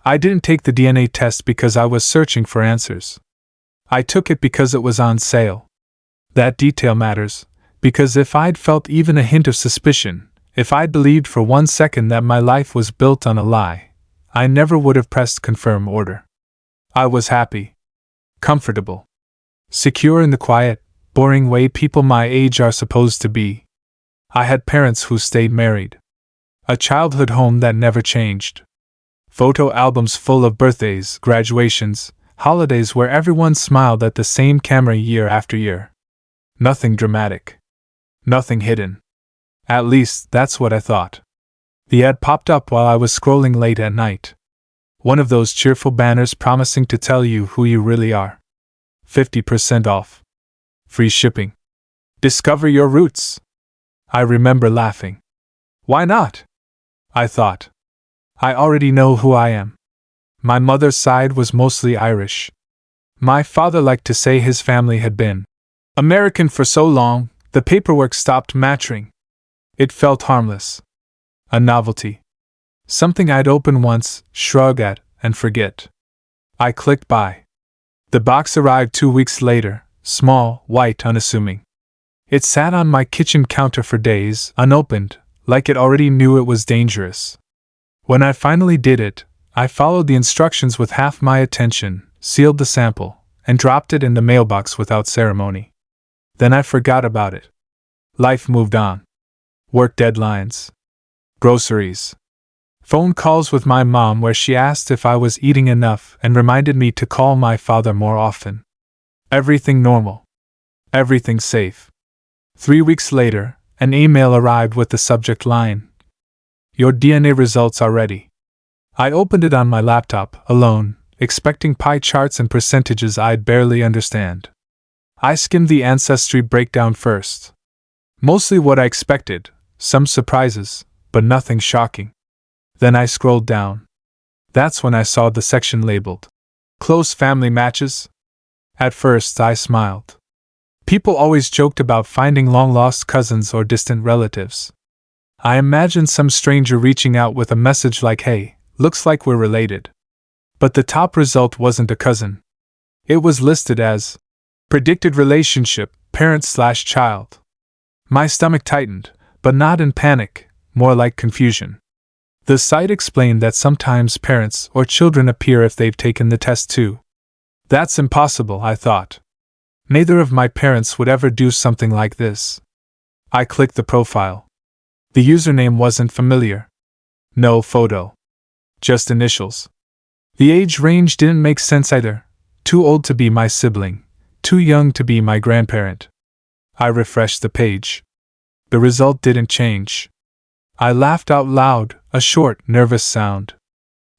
I didn't take the DNA test because I was searching for answers. I took it because it was on sale. That detail matters, because if I'd felt even a hint of suspicion, if I'd believed for 1 second that my life was built on a lie, I never would have pressed confirm order. I was happy. Comfortable. Secure in the quiet, boring way people my age are supposed to be. I had parents who stayed married. A childhood home that never changed. Photo albums full of birthdays, graduations, holidays where everyone smiled at the same camera year after year. Nothing dramatic. Nothing hidden. At least, that's what I thought. The ad popped up while I was scrolling late at night. One of those cheerful banners promising to tell you who you really are. 50% off. Free shipping. Discover your roots. I remember laughing. Why not? I thought. I already know who I am. My mother's side was mostly Irish. My father liked to say his family had been American for so long, the paperwork stopped matching. It felt harmless. A novelty. Something I'd open once, shrug at, and forget. I clicked buy. The box arrived 2 weeks later, small, white, unassuming. It sat on my kitchen counter for days, unopened, like it already knew it was dangerous. When I finally did it, I followed the instructions with half my attention, sealed the sample, and dropped it in the mailbox without ceremony. Then I forgot about it. Life moved on. Work deadlines. Groceries. Phone calls with my mom where she asked if I was eating enough and reminded me to call my father more often. Everything normal. Everything safe. 3 weeks later, an email arrived with the subject line, "Your DNA results are ready." I opened it on my laptop, alone, expecting pie charts and percentages I'd barely understand. I skimmed the ancestry breakdown first. Mostly what I expected, some surprises, but nothing shocking. Then I scrolled down. That's when I saw the section labeled Close Family Matches. At first I smiled. People always joked about finding long-lost cousins or distant relatives. I imagined some stranger reaching out with a message like, "Hey, looks like we're related." But the top result wasn't a cousin. It was listed as Predicted Relationship, Parent/Child. My stomach tightened, but not in panic, more like confusion. The site explained that sometimes parents or children appear if they've taken the test too. That's impossible, I thought. Neither of my parents would ever do something like this. I clicked the profile. The username wasn't familiar. No photo. Just initials. The age range didn't make sense either. Too old to be my sibling. Too young to be my grandparent. I refreshed the page. The result didn't change. I laughed out loud, a short, nervous sound.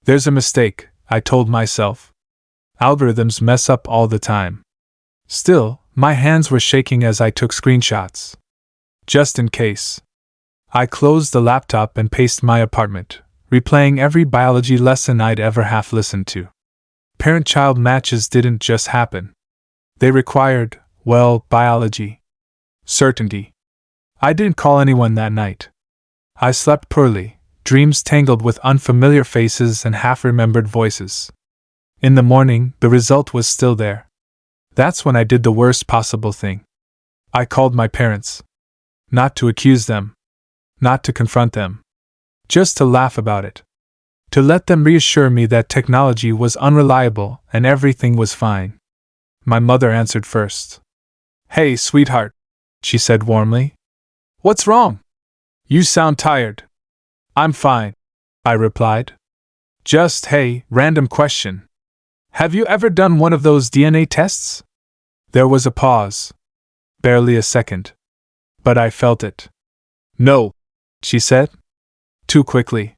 There's a mistake, I told myself. Algorithms mess up all the time. Still, my hands were shaking as I took screenshots. Just in case. I closed the laptop and paced my apartment, replaying every biology lesson I'd ever half listened to. Parent-child matches didn't just happen. They required, well, biology. Certainty. I didn't call anyone that night. I slept poorly, dreams tangled with unfamiliar faces and half-remembered voices. In the morning, the result was still there. That's when I did the worst possible thing. I called my parents. Not to accuse them. Not to confront them. Just to laugh about it. To let them reassure me that technology was unreliable and everything was fine. My mother answered first. "Hey, sweetheart," she said warmly. "What's wrong? You sound tired." "I'm fine," I replied. "Just, hey, random question. Have you ever done one of those DNA tests?" There was a pause. Barely a second. But I felt it. "No," she said. Too quickly.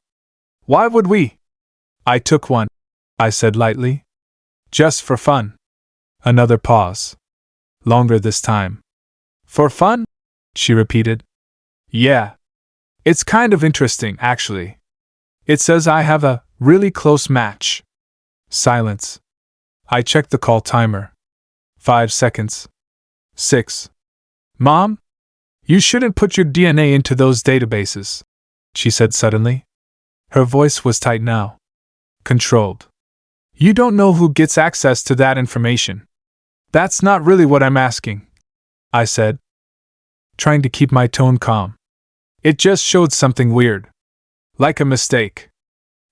"Why would we?" "I took one," I said lightly. "Just for fun." Another pause. Longer this time. "For fun?" she repeated. "Yeah. It's kind of interesting, actually. It says I have a really close match." Silence. I checked the call timer. 5 seconds. 6. "Mom? You shouldn't put your DNA into those databases," she said suddenly. Her voice was tight now. Controlled. You don't know who gets access to that information. That's not really what I'm asking, I said, trying to keep my tone calm. It just showed something weird. Like a mistake.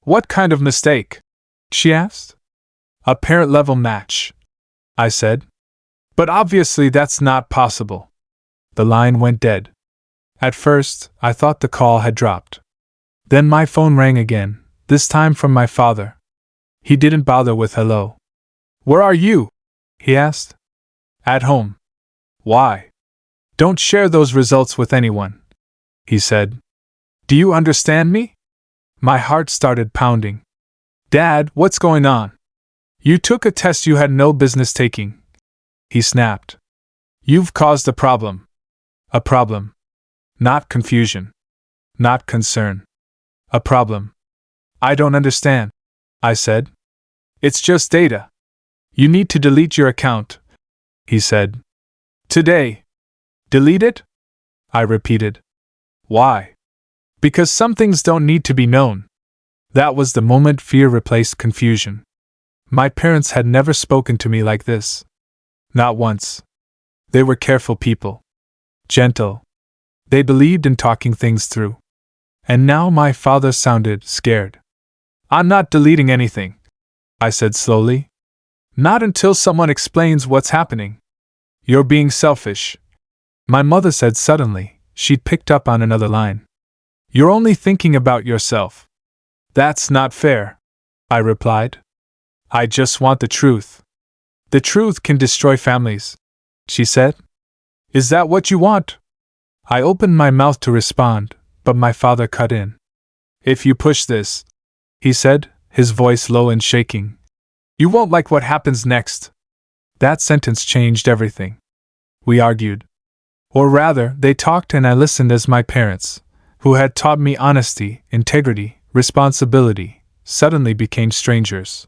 What kind of mistake? She asked. A parent-level match, I said. But obviously that's not possible. The line went dead. At first, I thought the call had dropped. Then my phone rang again, this time from my father. He didn't bother with hello. Where are you? He asked. At home. Why? Don't share those results with anyone, he said. Do you understand me? My heart started pounding. Dad, what's going on? You took a test you had no business taking, he snapped. You've caused a problem. A problem. Not confusion. Not concern. A problem. I don't understand, I said. It's just data. You need to delete your account, he said. Today. Delete it? I repeated. Why? Because some things don't need to be known. That was the moment fear replaced confusion. My parents had never spoken to me like this. Not once. They were careful people. Gentle. They believed in talking things through. And now my father sounded scared. I'm not deleting anything, I said slowly. Not until someone explains what's happening. You're being selfish, my mother said suddenly. She'd picked up on another line. You're only thinking about yourself. That's not fair, I replied. I just want the truth. The truth can destroy families, she said. Is that what you want? I opened my mouth to respond, but my father cut in. If you push this, he said, his voice low and shaking, you won't like what happens next. That sentence changed everything. We argued. Or rather, they talked and I listened as my parents, who had taught me honesty, integrity, responsibility, suddenly became strangers.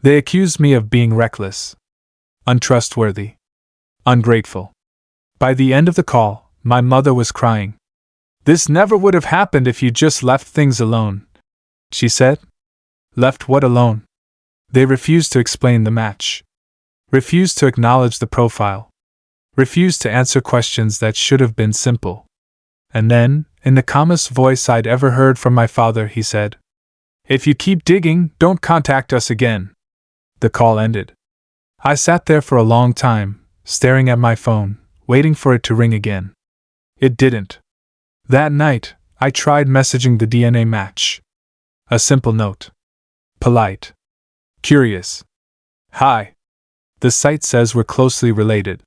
They accused me of being reckless, untrustworthy, ungrateful. By the end of the call, my mother was crying. This never would have happened if you just left things alone, she said. Left what alone? They refused to explain the match. Refused to acknowledge the profile. Refused to answer questions that should have been simple. And then, in the calmest voice I'd ever heard from my father, he said, If you keep digging, don't contact us again. The call ended. I sat there for a long time, staring at my phone, waiting for it to ring again. It didn't. That night, I tried messaging the DNA match. A simple note. Polite. Curious. Hi. The site says we're closely related.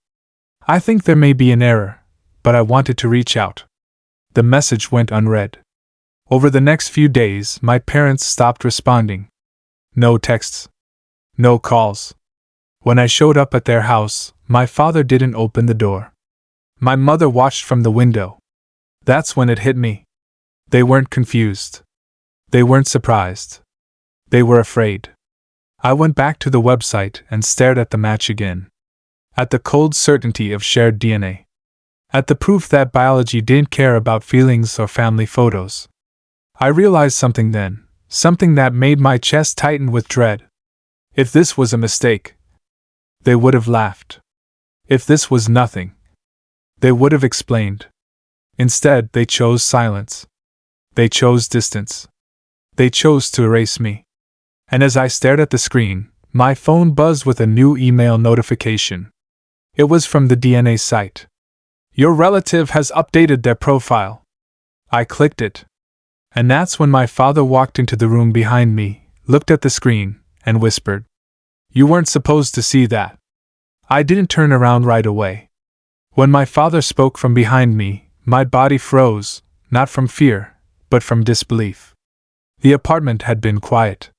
I think there may be an error, but I wanted to reach out. The message went unread. Over the next few days, my parents stopped responding. No texts. No calls. When I showed up at their house, my father didn't open the door. My mother watched from the window. That's when it hit me. They weren't confused. They weren't surprised. They were afraid. I went back to the website and stared at the match again. At the cold certainty of shared DNA. At the proof that biology didn't care about feelings or family photos. I realized something then, something that made my chest tighten with dread. If this was a mistake, they would have laughed. If this was nothing, they would have explained. Instead, they chose silence. They chose distance. They chose to erase me. And as I stared at the screen, my phone buzzed with a new email notification. It was from the DNA site. Your relative has updated their profile. I clicked it. And that's when my father walked into the room behind me, looked at the screen, and whispered, You weren't supposed to see that. I didn't turn around right away. When my father spoke from behind me, my body froze, not from fear, but from disbelief. The apartment had been quiet.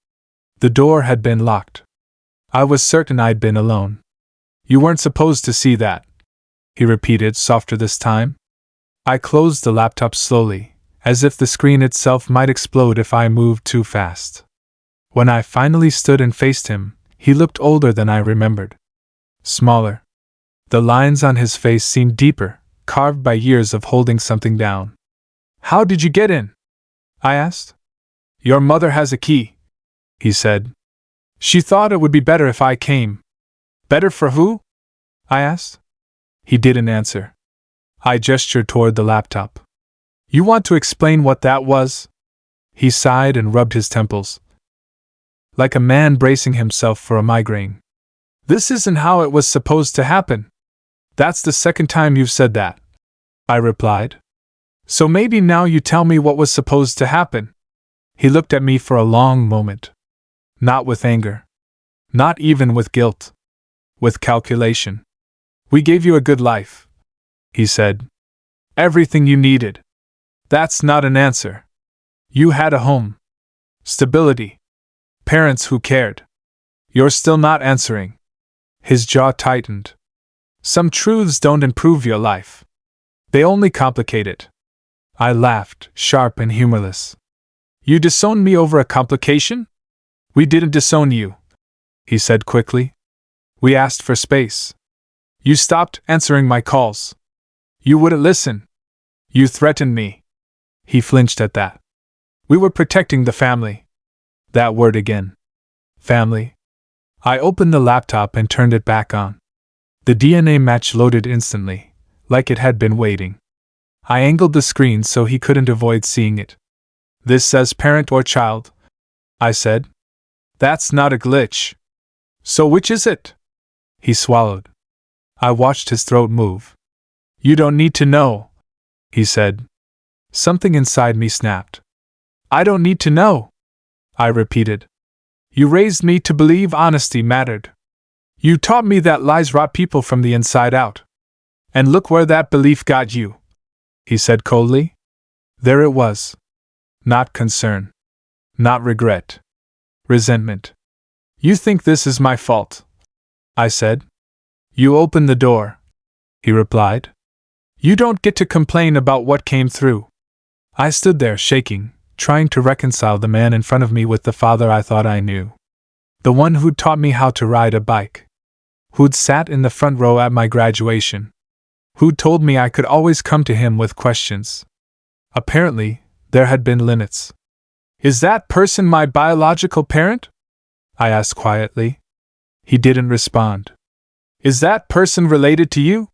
The door had been locked. I was certain I'd been alone. You weren't supposed to see that, he repeated, softer this time. I closed the laptop slowly, as if the screen itself might explode if I moved too fast. When I finally stood and faced him, he looked older than I remembered. Smaller. The lines on his face seemed deeper, carved by years of holding something down. How did you get in? I asked. Your mother has a key, he said. She thought it would be better if I came. Better for who? I asked. He didn't answer. I gestured toward the laptop. You want to explain what that was? He sighed and rubbed his temples, like a man bracing himself for a migraine. This isn't how it was supposed to happen. That's the second time you've said that, I replied. So maybe now you tell me what was supposed to happen. He looked at me for a long moment. Not with anger. Not even with guilt. With calculation. We gave you a good life, he said. Everything you needed. That's not an answer. You had a home. Stability. Parents who cared. You're still not answering. His jaw tightened. Some truths don't improve your life. They only complicate it. I laughed, sharp and humorless. You disowned me over a complication? We didn't disown you, he said quickly. We asked for space. You stopped answering my calls. You wouldn't listen. You threatened me. He flinched at that. We were protecting the family. That word again. Family. I opened the laptop and turned it back on. The DNA match loaded instantly, like it had been waiting. I angled the screen so he couldn't avoid seeing it. This says parent or child, I said. That's not a glitch. So which is it? He swallowed. I watched his throat move. You don't need to know, he said. Something inside me snapped. I don't need to know, I repeated. You raised me to believe honesty mattered. You taught me that lies rot people from the inside out. And look where that belief got you, he said coldly. There it was. Not concern. Not regret. Resentment. You think this is my fault, I said. You opened the door, he replied. You don't get to complain about what came through. I stood there shaking, trying to reconcile the man in front of me with the father I thought I knew. The one who'd taught me how to ride a bike. Who'd sat in the front row at my graduation. Who'd told me I could always come to him with questions. Apparently, there had been limits. Is that person my biological parent? I asked quietly. He didn't respond. Is that person related to you?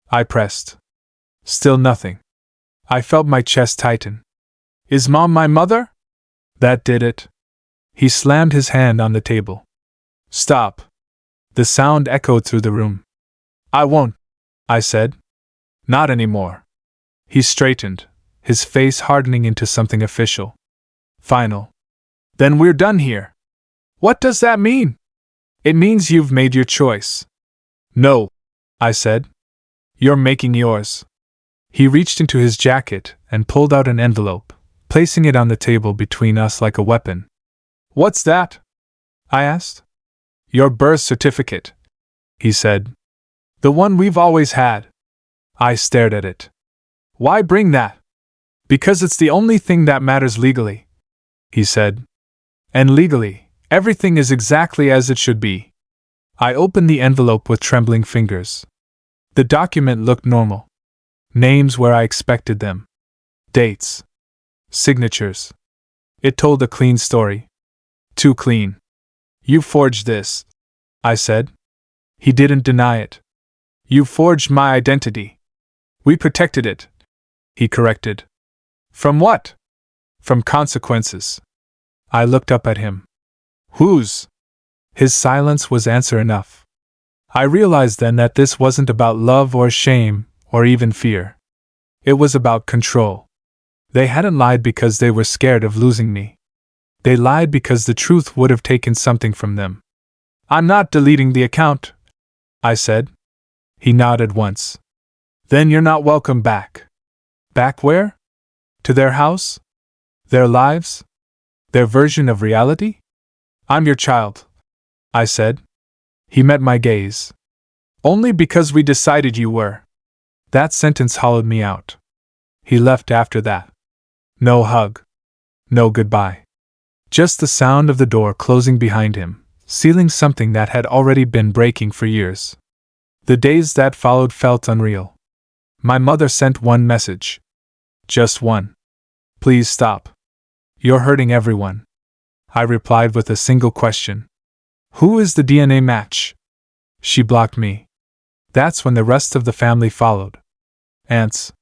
I pressed. Still nothing. I felt my chest tighten. Is Mom my mother? That did it. He slammed his hand on the table. Stop. The sound echoed through the room. I won't, I said. Not anymore. He straightened, his face hardening into something official. Final. Then we're done here. What does that mean? It means you've made your choice. No, I said. You're making yours. He reached into his jacket and pulled out an envelope, placing it on the table between us like a weapon. What's that? I asked. Your birth certificate, he said. The one we've always had. I stared at it. Why bring that? Because it's the only thing that matters legally, he said. And legally, everything is exactly as it should be. I opened the envelope with trembling fingers. The document looked normal. Names where I expected them. Dates. Signatures. It told a clean story. Too clean. You forged this, I said. He didn't deny it. You forged my identity. We protected it, he corrected. From what? From consequences. I looked up at him. Whose? His silence was answer enough. I realized then that this wasn't about love or shame, or even fear. It was about control. They hadn't lied because they were scared of losing me. They lied because the truth would have taken something from them. I'm not deleting the account, I said. He nodded once. Then you're not welcome back. Back where? To their house? Their lives? Their version of reality? I'm your child, I said. He met my gaze. Only because we decided you were. That sentence hollowed me out. He left after that. No hug. No goodbye. Just the sound of the door closing behind him, sealing something that had already been breaking for years. The days that followed felt unreal. My mother sent one message. Just one. Please stop. You're hurting everyone. I replied with a single question. Who is the DNA match? She blocked me. That's when the rest of the family followed. Aunts,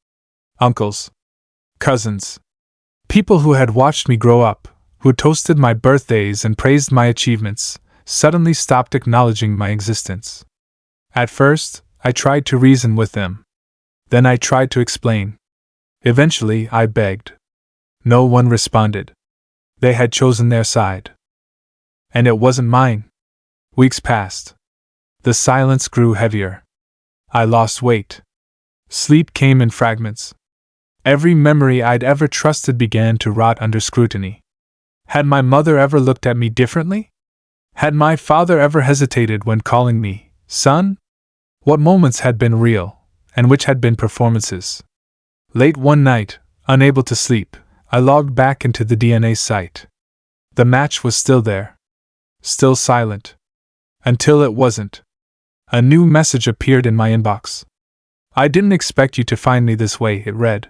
uncles, cousins. People who had watched me grow up, who toasted my birthdays and praised my achievements, suddenly stopped acknowledging my existence. At first, I tried to reason with them. Then I tried to explain. Eventually, I begged. No one responded. They had chosen their side. And it wasn't mine. Weeks passed. The silence grew heavier. I lost weight. Sleep came in fragments. Every memory I'd ever trusted began to rot under scrutiny. Had my mother ever looked at me differently? Had my father ever hesitated when calling me son? What moments had been real, and which had been performances? Late one night, unable to sleep, I logged back into the DNA site. The match was still there. Still silent. Until it wasn't. A new message appeared in my inbox. I didn't expect you to find me this way, it read.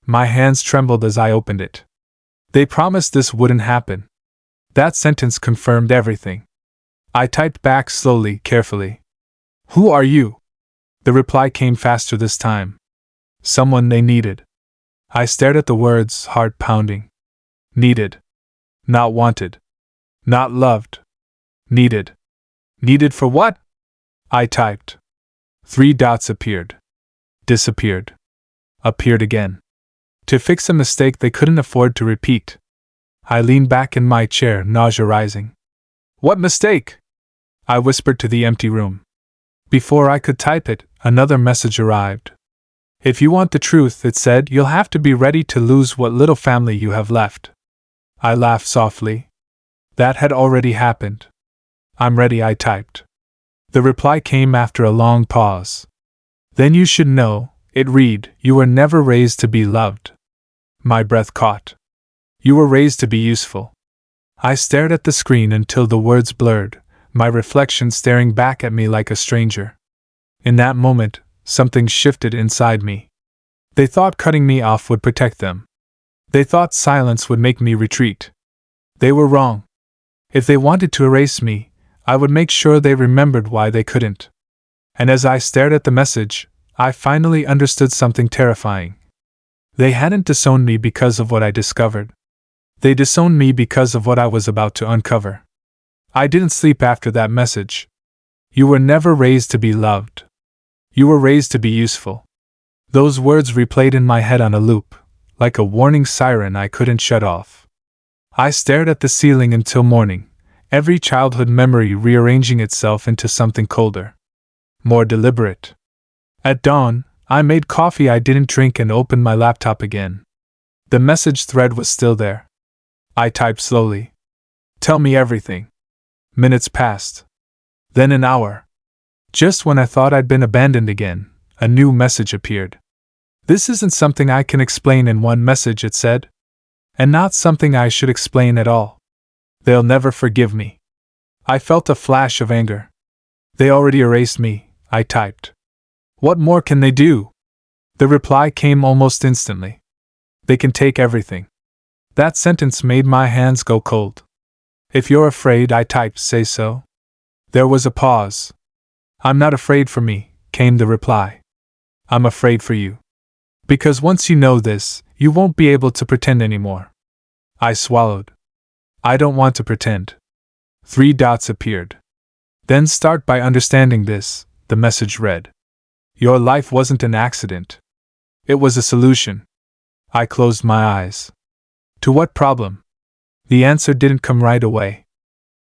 My hands trembled as I opened it. They promised this wouldn't happen. That sentence confirmed everything. I typed back slowly, carefully. Who are you? The reply came faster this time. Someone they needed. I stared at the words, heart pounding. Needed. Not wanted. Not loved. Needed. Needed for what? I typed. 3 dots appeared. Disappeared. Appeared again. To fix a mistake they couldn't afford to repeat. I leaned back in my chair, nausea rising. What mistake? I whispered to the empty room. Before I could type it, another message arrived. If you want the truth, it said, you'll have to be ready to lose what little family you have left. I laughed softly. That had already happened. I'm ready, I typed. The reply came after a long pause. Then you should know, it read, you were never raised to be loved. My breath caught. You were raised to be useful. I stared at the screen until the words blurred, my reflection staring back at me like a stranger. In that moment, something shifted inside me. They thought cutting me off would protect them. They thought silence would make me retreat. They were wrong. If they wanted to erase me, I would make sure they remembered why they couldn't. And as I stared at the message, I finally understood something terrifying. They hadn't disowned me because of what I discovered. They disowned me because of what I was about to uncover. I didn't sleep after that message. You were never raised to be loved. You were raised to be useful. Those words replayed in my head on a loop, like a warning siren I couldn't shut off. I stared at the ceiling until morning, every childhood memory rearranging itself into something colder, more deliberate. At dawn, I made coffee I didn't drink and opened my laptop again. The message thread was still there. I typed slowly. Tell me everything. Minutes passed. Then an hour. Just when I thought I'd been abandoned again, a new message appeared. This isn't something I can explain in one message, it said. And not something I should explain at all. They'll never forgive me. I felt a flash of anger. They already erased me, I typed. What more can they do? The reply came almost instantly. They can take everything. That sentence made my hands go cold. If you're afraid, I typed, say so. There was a pause. I'm not afraid for me, came the reply. I'm afraid for you. Because once you know this, you won't be able to pretend anymore. I swallowed. I don't want to pretend. 3 dots appeared. Then start by understanding this, the message read. Your life wasn't an accident. It was a solution. I closed my eyes. To what problem? The answer didn't come right away.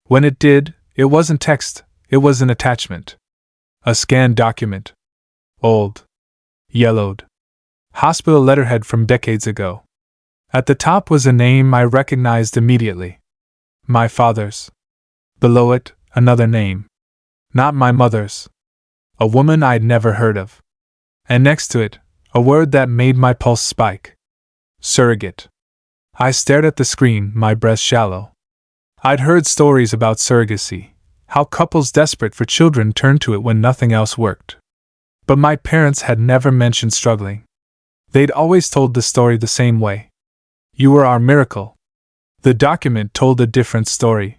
When it did, it wasn't text, it was an attachment. A scanned document. Old. Yellowed. Hospital letterhead from decades ago. At the top was a name I recognized immediately. My father's. Below it, another name. Not my mother's. A woman I'd never heard of. And next to it, a word that made my pulse spike. Surrogate. I stared at the screen, my breath shallow. I'd heard stories about surrogacy, how couples desperate for children turned to it when nothing else worked. But my parents had never mentioned struggling. They'd always told the story the same way. You were our miracle. The document told a different story.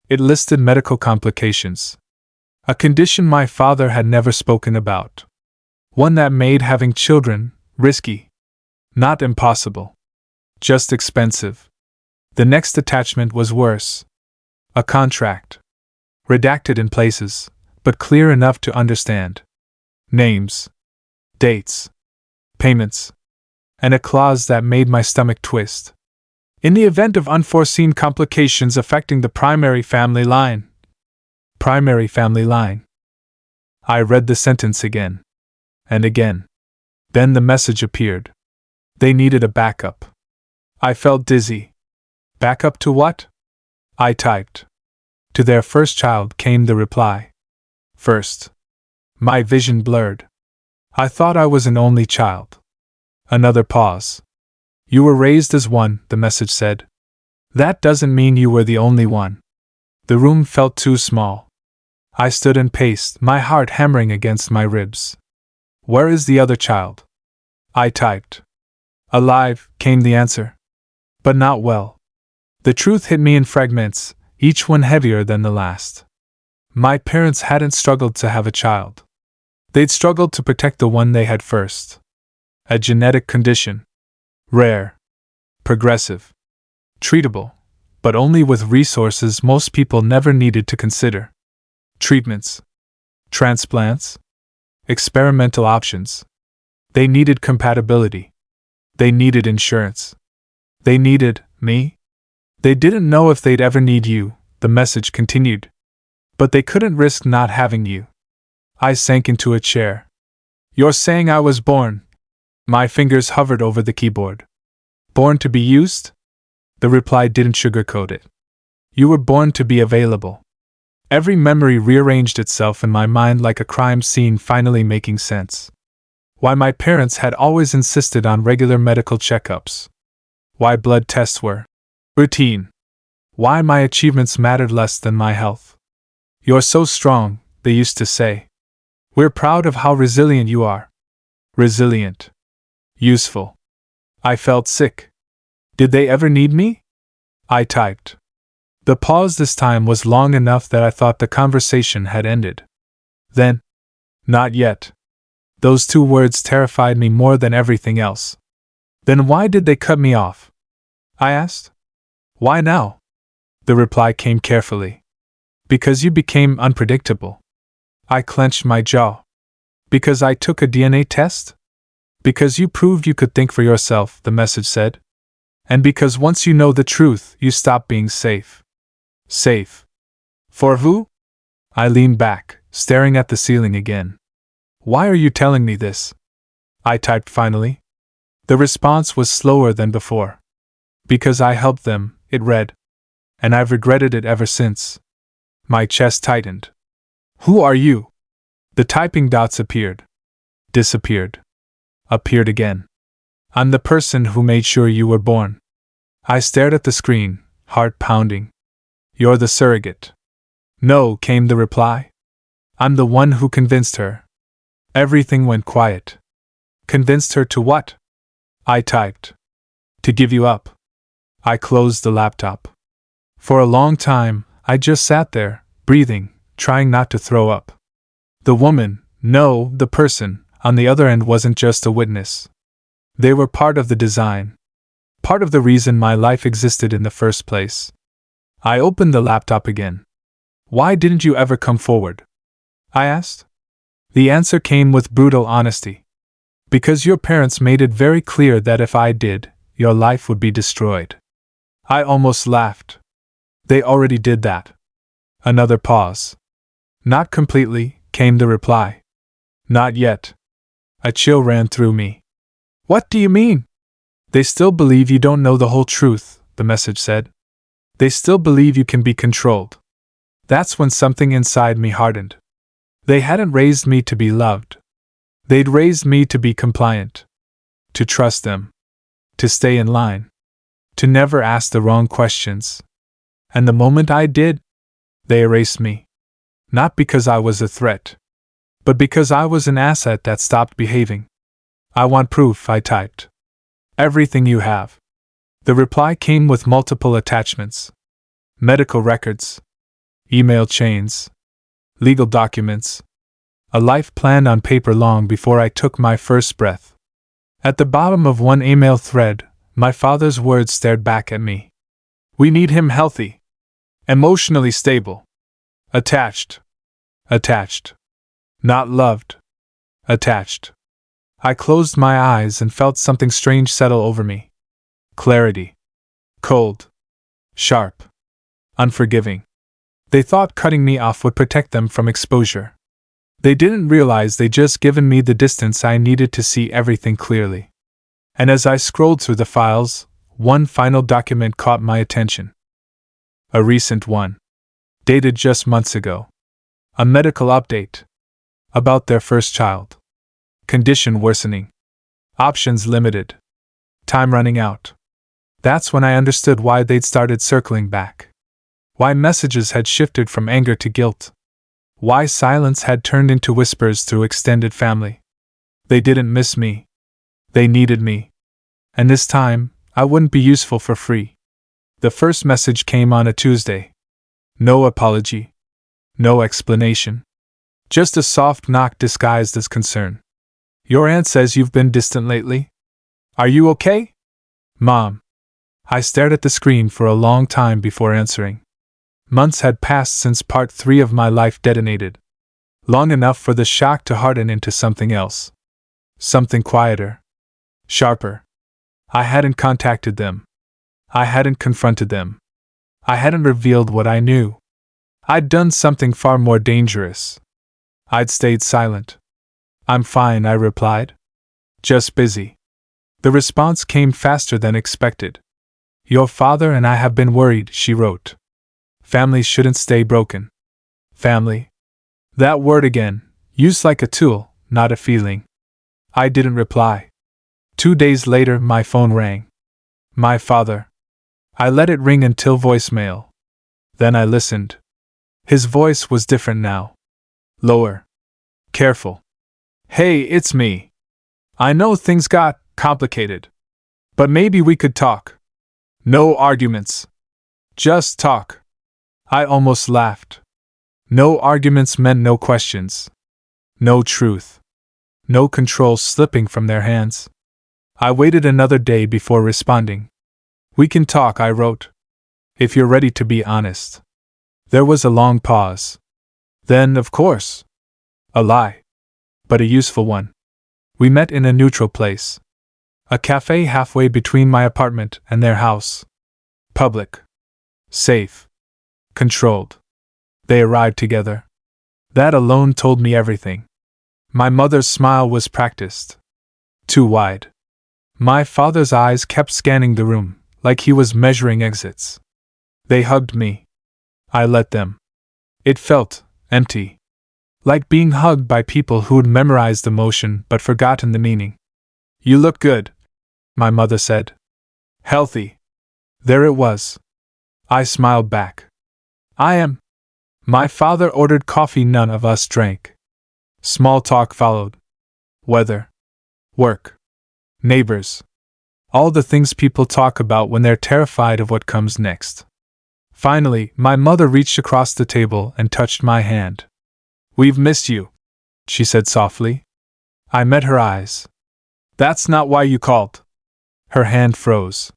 It listed medical complications. A condition my father had never spoken about. One that made having children risky. Not impossible. Just expensive. The next attachment was worse. A contract. Redacted in places, but clear enough to understand. Names. Dates. Payments. And a clause that made my stomach twist. In the event of unforeseen complications affecting the primary family line. Primary family line. I read the sentence again. And again. Then the message appeared. They needed a backup. I felt dizzy. Backup to what? I typed. To their first child, came the reply. First. My vision blurred. I thought I was an only child. Another pause. You were raised as one, the message said. That doesn't mean you were the only one. The room felt too small. I stood and paced, my heart hammering against my ribs. Where is the other child? I typed. Alive, came the answer. But not well. The truth hit me in fragments, each one heavier than the last. My parents hadn't struggled to have a child. They'd struggled to protect the one they had first. A genetic condition. Rare. Progressive. Treatable. But only with resources most people never needed to consider. Treatments. Transplants. Experimental options. They needed compatibility. They needed insurance. They needed me. They didn't know if they'd ever need you, the message continued. But they couldn't risk not having you. I sank into a chair. You're saying I was born? My fingers hovered over the keyboard. Born to be used? The reply didn't sugarcoat it. You were born to be available. Every memory rearranged itself in my mind like a crime scene finally making sense. Why my parents had always insisted on regular medical checkups. Why blood tests were routine. Why my achievements mattered less than my health. You're so strong, they used to say. We're proud of how resilient you are. Resilient. Useful. I felt sick. Did they ever need me? I typed. The pause this time was long enough that I thought the conversation had ended. Then, not yet. Those two words terrified me more than everything else. Then why did they cut me off? I asked. Why now? The reply came carefully. Because you became unpredictable. I clenched my jaw. Because I took a DNA test? Because you proved you could think for yourself, the message said. And because once you know the truth, you stop being safe. Safe. For who? I leaned back, staring at the ceiling again. Why are you telling me this? I typed finally. The response was slower than before. Because I helped them, it read. And I've regretted it ever since. My chest tightened. Who are you? The typing dots appeared. Disappeared. Appeared again. I'm the person who made sure you were born. I stared at the screen, heart pounding. You're the surrogate. No, came the reply. I'm the one who convinced her. Everything went quiet. Convinced her to what? I typed. To give you up. I closed the laptop. For a long time, I just sat there, breathing, trying not to throw up. The woman, no, the person, on the other end wasn't just a witness. They were part of the design. Part of the reason my life existed in the first place. I opened the laptop again. Why didn't you ever come forward? I asked. The answer came with brutal honesty. Because your parents made it very clear that if I did, your life would be destroyed. I almost laughed. They already did that. Another pause. Not completely, came the reply. Not yet. A chill ran through me. What do you mean? They still believe you don't know the whole truth, the message said. They still believe you can be controlled. That's when something inside me hardened. They hadn't raised me to be loved. They'd raised me to be compliant. To trust them. To stay in line. To never ask the wrong questions. And the moment I did, they erased me. Not because I was a threat, but because I was an asset that stopped behaving. I want proof, I typed. Everything you have. The reply came with multiple attachments: medical records, email chains, legal documents, a life plan on paper long before I took my first breath. At the bottom of one email thread, my father's words stared back at me. We need him healthy, emotionally stable, attached, not loved, attached. I closed my eyes and felt something strange settle over me. Clarity. Cold. Sharp. Unforgiving. They thought cutting me off would protect them from exposure. They didn't realize they'd just given me the distance I needed to see everything clearly. And as I scrolled through the files, one final document caught my attention. A recent one. Dated just months ago. A medical update. About their first child. Condition worsening. Options limited. Time running out. That's when I understood why they'd started circling back. Why messages had shifted from anger to guilt. Why silence had turned into whispers through extended family. They didn't miss me. They needed me. And this time, I wouldn't be useful for free. The first message came on a Tuesday. No apology. No explanation. Just a soft knock disguised as concern. Your aunt says you've been distant lately. Are you okay? Mom. I stared at the screen for a long time before answering. Months had passed since part 3 of my life detonated. Long enough for the shock to harden into something else. Something quieter. Sharper. I hadn't contacted them. I hadn't confronted them. I hadn't revealed what I knew. I'd done something far more dangerous. I'd stayed silent. I'm fine, I replied. Just busy. The response came faster than expected. Your father and I have been worried, she wrote. Families shouldn't stay broken. Family. That word again, used like a tool, not a feeling. I didn't reply. 2 days later, my phone rang. My father. I let it ring until voicemail. Then I listened. His voice was different now. Lower. Careful. Hey, it's me. I know things got complicated. But maybe we could talk. No arguments. Just talk. I almost laughed. No arguments meant no questions. No truth. No control slipping from their hands. I waited another day before responding. We can talk, I wrote. If you're ready to be honest. There was a long pause. Then, of course. A lie. But a useful one. We met in a neutral place. A cafe halfway between my apartment and their house. Public. Safe. Controlled. They arrived together. That alone told me everything. My mother's smile was practiced. Too wide. My father's eyes kept scanning the room, like he was measuring exits. They hugged me. I let them. It felt empty. Like being hugged by people who'd memorized the motion but forgotten the meaning. You look good, my mother said. Healthy. There it was. I smiled back. I am. My father ordered coffee none of us drank. Small talk followed. Weather. Work. Neighbors. All the things people talk about when they're terrified of what comes next. Finally, my mother reached across the table and touched my hand. We've missed you, she said softly. I met her eyes. That's not why you called. Her hand froze.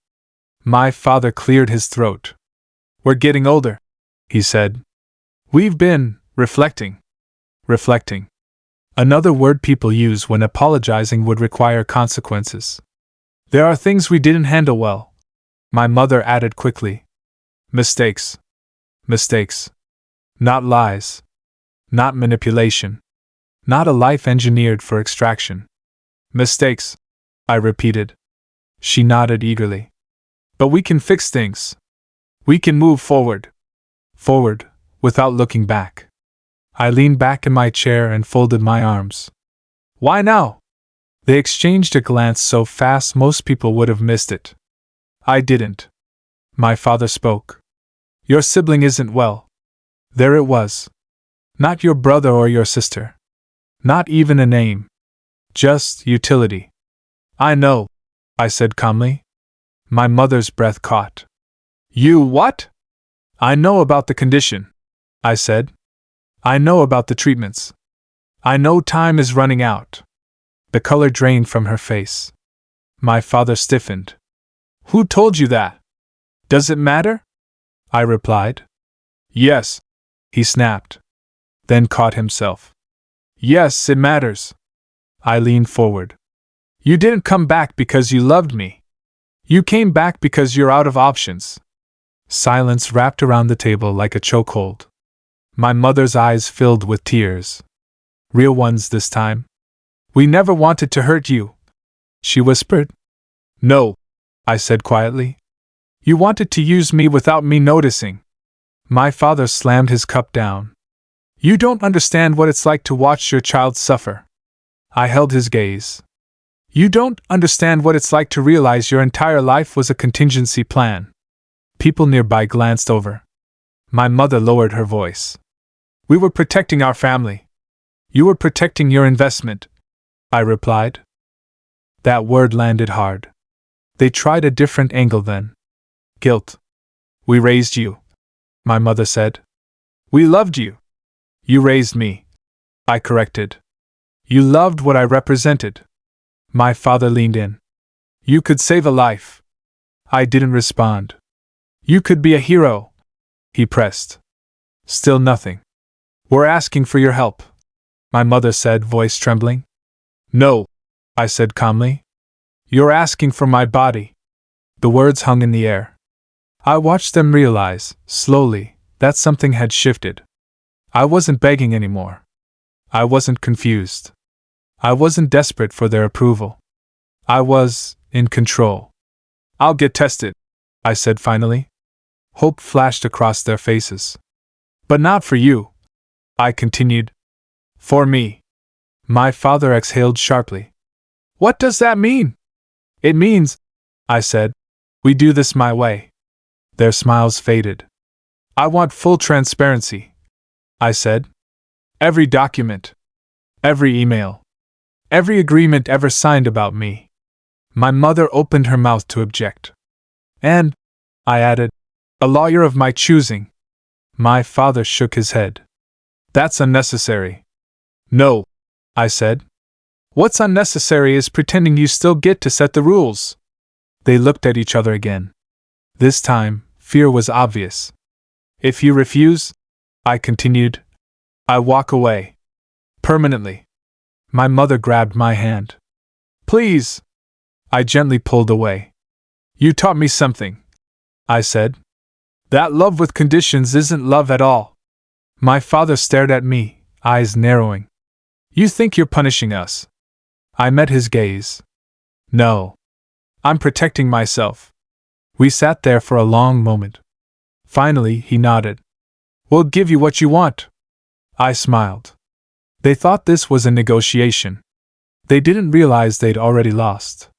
My father cleared his throat. We're getting older, he said. We've been reflecting. Reflecting. Another word people use when apologizing would require consequences. There are things we didn't handle well, my mother added quickly. Mistakes. Mistakes. Not lies. Not manipulation. Not a life engineered for extraction. Mistakes, I repeated. She nodded eagerly. But we can fix things. We can move forward. Forward, without looking back. I leaned back in my chair and folded my arms. Why now? They exchanged a glance so fast most people would have missed it. I didn't. My father spoke. Your sibling isn't well. There it was. Not your brother or your sister. Not even a name. Just utility. I know, I said calmly. My mother's breath caught. You what? I know about the condition, I said. I know about the treatments. I know time is running out. The color drained from her face. My father stiffened. Who told you that? Does it matter? I replied. Yes, he snapped. Then caught himself. Yes, it matters. I leaned forward. You didn't come back because you loved me. You came back because you're out of options. Silence wrapped around the table like a chokehold. My mother's eyes filled with tears. Real ones this time. We never wanted to hurt you, she whispered. No, I said quietly. You wanted to use me without me noticing. My father slammed his cup down. You don't understand what it's like to watch your child suffer. I held his gaze. You don't understand what it's like to realize your entire life was a contingency plan. People nearby glanced over. My mother lowered her voice. We were protecting our family. You were protecting your investment, I replied. That word landed hard. They tried a different angle then. Guilt. We raised you, my mother said. We loved you. You raised me, I corrected. You loved what I represented. My father leaned in. You could save a life. I didn't respond. You could be a hero, he pressed. Still nothing. We're asking for your help, my mother said, voice trembling. No, I said calmly. You're asking for my body. The words hung in the air. I watched them realize, slowly, that something had shifted. I wasn't begging anymore. I wasn't confused. I wasn't desperate for their approval. I was in control. I'll get tested, I said finally. Hope flashed across their faces. But not for you, I continued. For me. My father exhaled sharply. What does that mean? It means, I said, we do this my way. Their smiles faded. I want full transparency, I said. Every document. Every email. Every agreement ever signed about me. My mother opened her mouth to object. And, I added, a lawyer of my choosing. My father shook his head. That's unnecessary. No, I said. What's unnecessary is pretending you still get to set the rules. They looked at each other again. This time, fear was obvious. If you refuse, I continued, I walk away. Permanently. My mother grabbed my hand. Please. I gently pulled away. You taught me something, I said. That love with conditions isn't love at all. My father stared at me, eyes narrowing. You think you're punishing us? I met his gaze. No. I'm protecting myself. We sat there for a long moment. Finally, he nodded. We'll give you what you want. I smiled. They thought this was a negotiation. They didn't realize they'd already lost.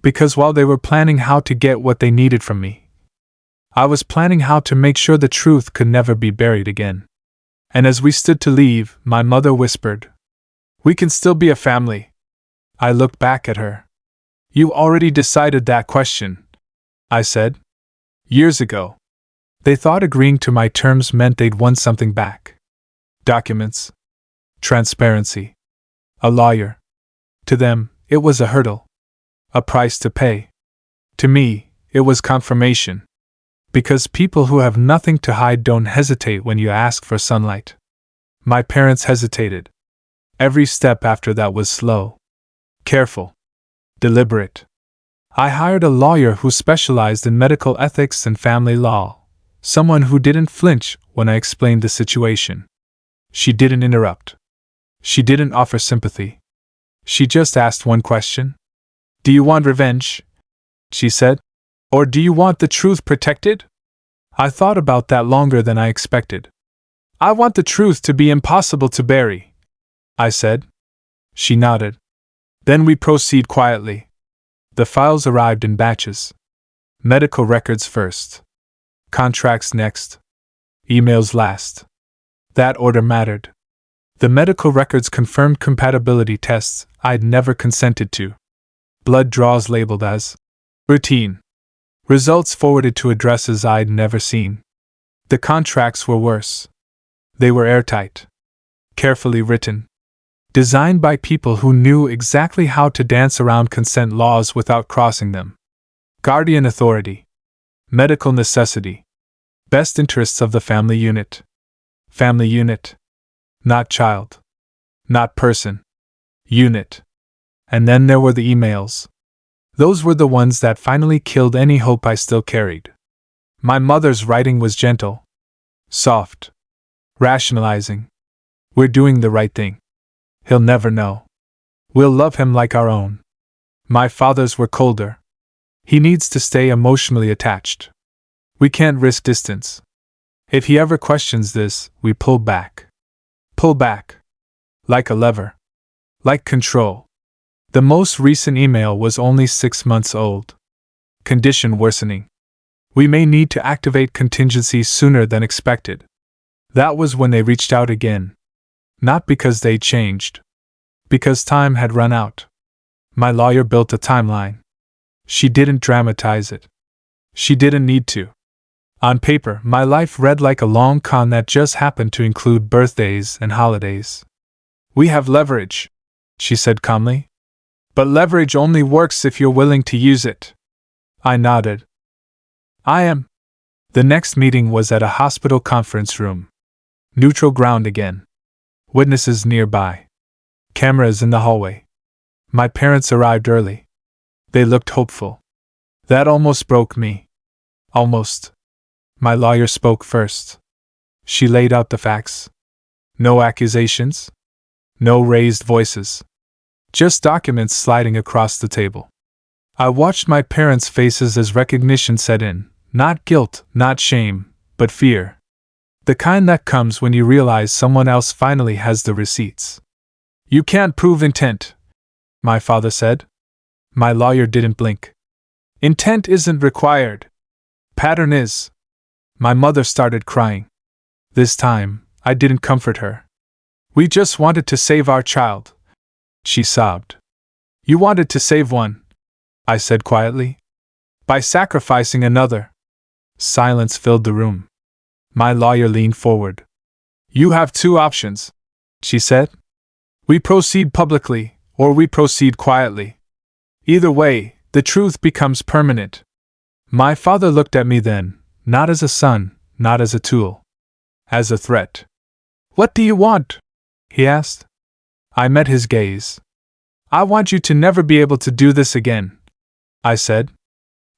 Because while they were planning how to get what they needed from me, I was planning how to make sure the truth could never be buried again. And as we stood to leave, my mother whispered, We can still be a family. I looked back at her. You already decided that question, I said. Years ago. They thought agreeing to my terms meant they'd won something back. Documents. Transparency. A lawyer. To them, it was a hurdle. A price to pay. To me, it was confirmation. Because people who have nothing to hide don't hesitate when you ask for sunlight. My parents hesitated. Every step after that was slow. Careful. Deliberate. I hired a lawyer who specialized in medical ethics and family law. Someone who didn't flinch when I explained the situation. She didn't interrupt. She didn't offer sympathy. She just asked one question. Do you want revenge? She said. Or do you want the truth protected? I thought about that longer than I expected. I want the truth to be impossible to bury, I said. She nodded. Then we proceed quietly. The files arrived in batches. Medical records first. Contracts next. Emails last. That order mattered. The medical records confirmed compatibility tests I'd never consented to. Blood draws labeled as routine. Results forwarded to addresses I'd never seen. The contracts were worse. They were airtight. Carefully written. Designed by people who knew exactly how to dance around consent laws without crossing them. Guardian authority. Medical necessity. Best interests of the family unit. Family unit. Not child. Not person. Unit. And then there were the emails. Those were the ones that finally killed any hope I still carried. My mother's writing was gentle. Soft. Rationalizing. We're doing the right thing. He'll never know. We'll love him like our own. My father's were colder. He needs to stay emotionally attached. We can't risk distance. If he ever questions this, we pull back. Pull back. Like a lever. Like control. The most recent email was only 6 months old. Condition worsening. We may need to activate contingencies sooner than expected. That was when they reached out again. Not because they changed. Because time had run out. My lawyer built a timeline. She didn't dramatize it. She didn't need to. On paper, my life read like a long con that just happened to include birthdays and holidays. We have leverage, she said calmly. But leverage only works if you're willing to use it. I nodded. I am. The next meeting was at a hospital conference room. Neutral ground again. Witnesses nearby. Cameras in the hallway. My parents arrived early. They looked hopeful. That almost broke me. Almost. My lawyer spoke first. She laid out the facts. No accusations. No raised voices. Just documents sliding across the table. I watched my parents' faces as recognition set in. Not guilt, not shame, but fear. The kind that comes when you realize someone else finally has the receipts. You can't prove intent, my father said. My lawyer didn't blink. Intent isn't required. Pattern is. My mother started crying. This time, I didn't comfort her. We just wanted to save our child, she sobbed. You wanted to save one, I said quietly. By sacrificing another. Silence filled the room. My lawyer leaned forward. You have two options, she said. We proceed publicly, or we proceed quietly. Either way, the truth becomes permanent. My father looked at me then, not as a son, not as a tool. As a threat. What do you want? He asked. I met his gaze. I want you to never be able to do this again, I said.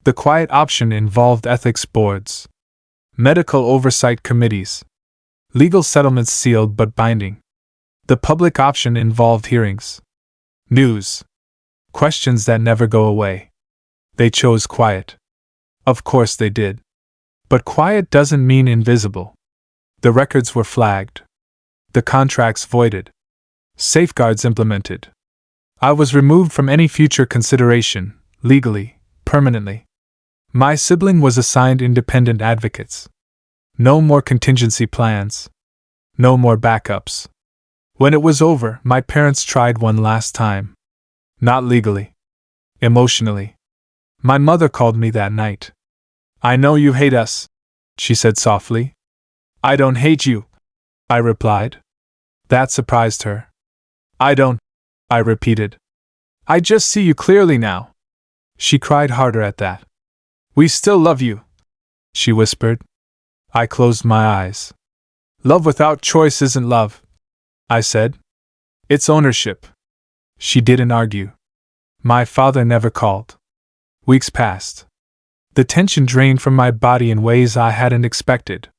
The quiet option involved ethics boards. Medical oversight committees. Legal settlements sealed but binding. The public option involved hearings. News. Questions that never go away. They chose quiet. Of course they did. But quiet doesn't mean invisible. The records were flagged. The contracts voided. Safeguards implemented. I was removed from any future consideration, legally, permanently. My sibling was assigned independent advocates. No more contingency plans. No more backups. When it was over, my parents tried one last time. Not legally. Emotionally. My mother called me that night. I know you hate us, she said softly. I don't hate you, I replied. That surprised her. I don't, I repeated. I just see you clearly now. She cried harder at that. We still love you, she whispered. I closed my eyes. Love without choice isn't love, I said. It's ownership. She didn't argue. My father never called. Weeks passed. The tension drained from my body in ways I hadn't expected.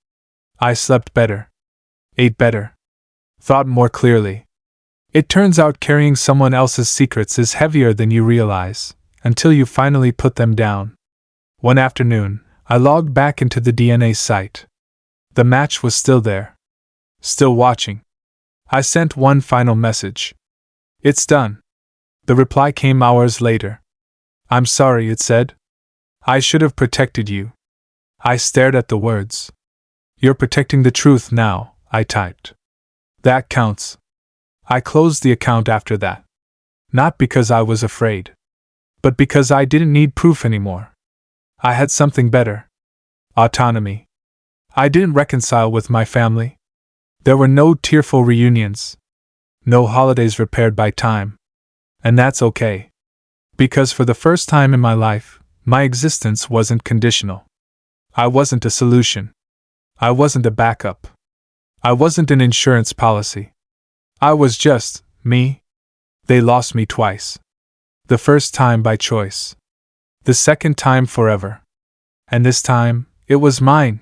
I slept better. Ate better. Thought more clearly. It turns out carrying someone else's secrets is heavier than you realize, until you finally put them down. One afternoon, I logged back into the DNA site. The match was still there. Still watching. I sent one final message. It's done. The reply came hours later. I'm sorry, it said. I should have protected you. I stared at the words. You're protecting the truth now, I typed. That counts. I closed the account after that. Not because I was afraid. But because I didn't need proof anymore. I had something better. Autonomy. I didn't reconcile with my family. There were no tearful reunions. No holidays repaired by time. And that's okay. Because for the first time in my life, my existence wasn't conditional. I wasn't a solution. I wasn't a backup. I wasn't an insurance policy. I was just me. They lost me twice. The first time by choice. The second time forever. And this time, it was mine.